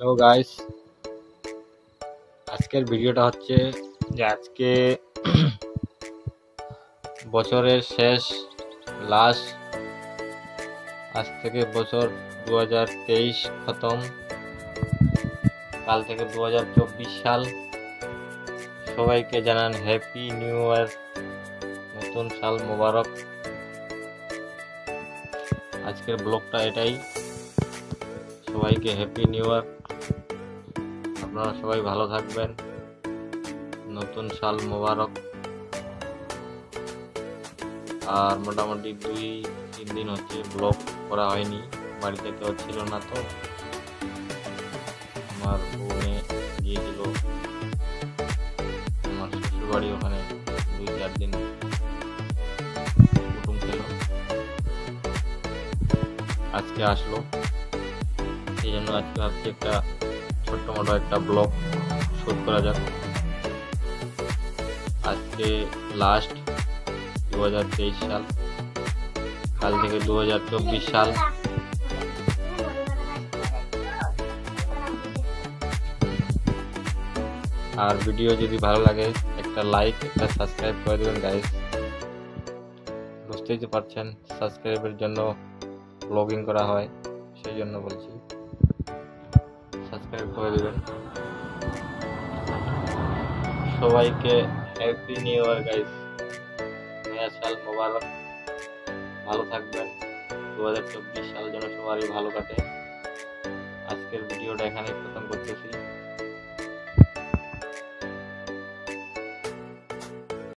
Hello guys, আজকের ভিডিওটা হচ্ছে যে আজকে বছরের শেষ লাস্ট। আজ থেকে বছর 2023 খতম, কাল থেকে 2024 সাল। সবাইকে জানান হ্যাপি নিউ ইয়ার, নতুন সাল মোবারক। আজকের ব্লগটা এটাই, সবাইকে হ্যাপি নিউ ইয়ার। আপনারা সবাই ভালো থাকবেন, নতুন সাল মোবারক। আর মোটামুটি 2-3 দিন হচ্ছে ব্লগ করা হয়নি, বাড়িতে কেউ ছিল না, তো আমার বোনে গিয়েছিল আমার শ্বশুর বাড়ি, ওখানে 2-4 দিন কুটুম ছিল, আজকে আসলো। সেই জন্য আজকে ভাবছি একটা ছোট্ট মোটো একটা ব্লগ শুট করা যাক। আজকে লাস্ট 2023 সাল, কাল থেকে 2024 সাল। আর ভিডিও যদি ভালো লাগে একটা লাইক, একটা সাবস্ক্রাইব করে দেবেন গাইস। বুঝতেই তো পারছেন, সাবস্ক্রাইবের জন্য ব্লগিং করা হয়, সেই জন্য বলছি সাবস্ক্রাইব করে দেবেন। সবাইকে হ্যাপি নিউ ইয়ার গাইস, নয়া সাল মোবারক। ভালো থাকবেন, 2024 সাল যেন সবারই ভালো কাটে। আজকের ভিডিওটা এখানেই খতম করতেছি।